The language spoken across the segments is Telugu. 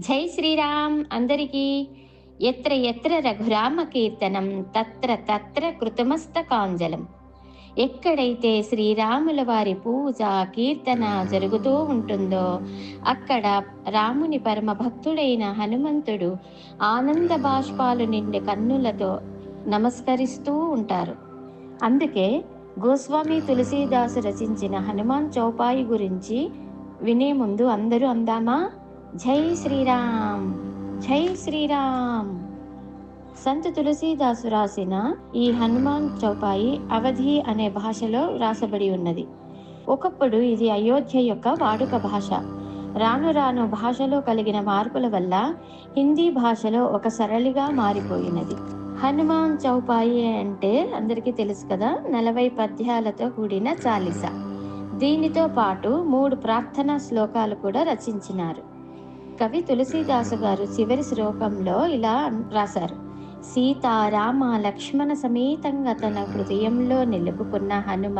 జై శ్రీరామ్ అందరికీ. ఎత్ర ఎత్ర రఘురామ కీర్తనం తత్ర తత్ర కృతమస్తకాంజలం. ఎక్కడైతే శ్రీరాముల వారి పూజ కీర్తన జరుగుతూ ఉంటుందో అక్కడ రాముని పరమ భక్తుడైన హనుమంతుడు ఆనంద బాష్పాలు నిండి కన్నులతో నమస్కరిస్తూ ఉంటారు. అందుకే గోస్వామి తులసీదాసు రచించిన హనుమాన్ చౌపాయి గురించి వినే ముందు అందరూ అందామా, జై శ్రీరామ్, జై శ్రీరామ్. సంత తులసీదాసు రాసిన ఈ హనుమాన్ చౌపాయి అవధి అనే భాషలో రాసబడి ఉన్నది. ఒకప్పుడు ఇది అయోధ్య యొక్క వాడుక భాష. రాను రాను భాషలో కలిగిన మార్పుల వల్ల హిందీ భాషలో ఒక సరళిగా మారిపోయినది. హనుమాన్ చౌపాయి అంటే అందరికీ తెలుసు కదా, 40 పద్యాలతో కూడిన చాలీస. దీనితో పాటు 3 ప్రార్థనా శ్లోకాలు కూడా రచించినారు. కవి తులసీదాసు గారు చివరి శ్లోకంలో ఇలా రాశారు: సీతారామ లక్ష్మణ సమేతంగా తన హృదయంలో నిలుపుకున్న హనుమ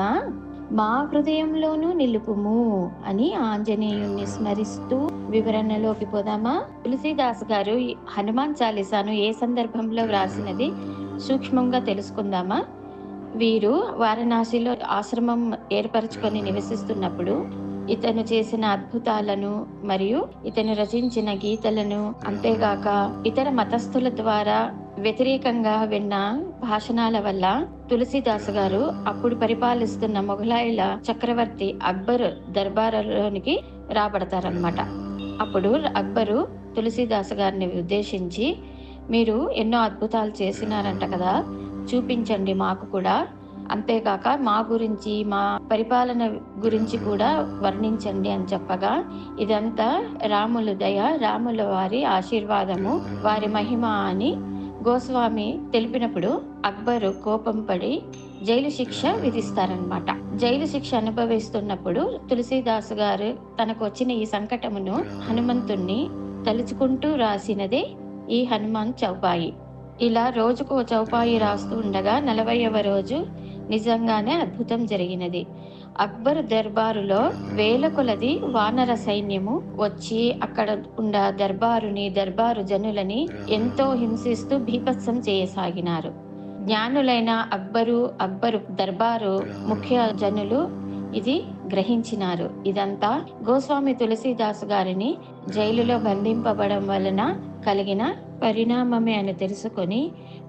మా హృదయంలోనూ నిలుపుము అని ఆంజనేయుణ్ణి స్మరిస్తూ వివరణలోకి పోదామా. తులసీదాస్ గారు హనుమాన్ చాలీసాను ఏ సందర్భంలో వ్రాసినది సూక్ష్మంగా తెలుసుకుందామా. వీరు వారణాసిలో ఆశ్రమం ఏర్పరచుకొని నివసిస్తున్నప్పుడు ఇతను చేసిన అద్భుతాలను మరియు ఇతను రచించిన గీతలను, అంతేగాక ఇతర మతస్థుల ద్వారా వ్యతిరేకంగా విన్న భాషణాల వల్ల తులసీదాసు గారు అప్పుడు పరిపాలిస్తున్న మొఘలాయుల చక్రవర్తి అక్బర్ దర్బారులోనికి రాబడతారనమాట. అప్పుడు అక్బరు తులసీదాసు గారిని ఉద్దేశించి, మీరు ఎన్నో అద్భుతాలు చేసినారంట కదా, చూపించండి మాకు కూడా, అంతేకాక మా గురించి, మా పరిపాలన గురించి కూడా వర్ణించండి అని చెప్పగా, ఇదంతా రాముల దయ, రాముల వారి ఆశీర్వాదము, వారి మహిమ అని గోస్వామి తెలిపినప్పుడు అక్బరు కోపం పడి జైలు శిక్ష విధిస్తారనమాట. జైలు శిక్ష అనుభవిస్తున్నప్పుడు తులసీదాసు గారు తనకు వచ్చిన ఈ సంకటమును హనుమంతుణ్ణి తలుచుకుంటూ రాసినదే ఈ హనుమాన్ చౌపాయి. ఇలా రోజుకో చౌపాయి రాస్తూ ఉండగా 40వ రోజు నిజంగానే అద్భుతం జరిగినది. అక్బర్ దర్బారులో వేల కొలది వానర సైన్యము వచ్చి అక్కడ ఉన్న దర్బారు జనులని ఎంతో హింసిస్తూ బీభత్సం చేయసాగినారు. జ్ఞానులైన అక్బరు దర్బారు ముఖ్య జనులు ఇది గ్రహించినారు. ఇదంతా గోస్వామి తులసీదాసు గారిని జైలులో బంధింపబడం వలన కలిగిన పరిణామమే అని తెలుసుకొని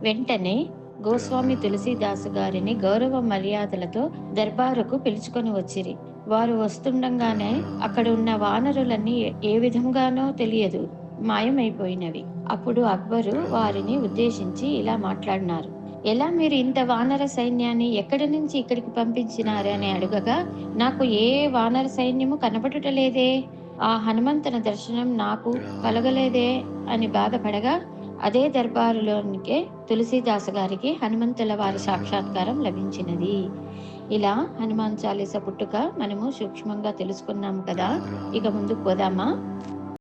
వెంటనే గోస్వామి తులసీదాసు గారిని గౌరవ మర్యాదలతో దర్బారుకు పిలుచుకొని వచ్చిరి. వారు వస్తుండగానే అక్కడ ఉన్న వానరులన్నీ ఏ విధంగానో తెలియదు మాయమైపోయినవి. అప్పుడు అక్బరు వారిని ఉద్దేశించి ఇలా మాట్లాడినారు: ఎలా మీరు ఇంత వానర సైన్యాన్ని ఎక్కడి నుంచి ఇక్కడికి పంపించినారు అని అడుగగా, నాకు ఏ వానర సైన్యము కనబడటలేదే, ఆ హనుమంతుని దర్శనం నాకు కలగలేదే అని బాధపడగా, అదే దర్బారులోనికే తులసీదాసు గారికి హనుమంతుల వారి సాక్షాత్కారం లభించినది. ఇలా హనుమాన్ చాలీస పుట్టుక మనము సూక్ష్మంగా తెలుసుకున్నాము కదా. ఇక ముందుకు పోదామా.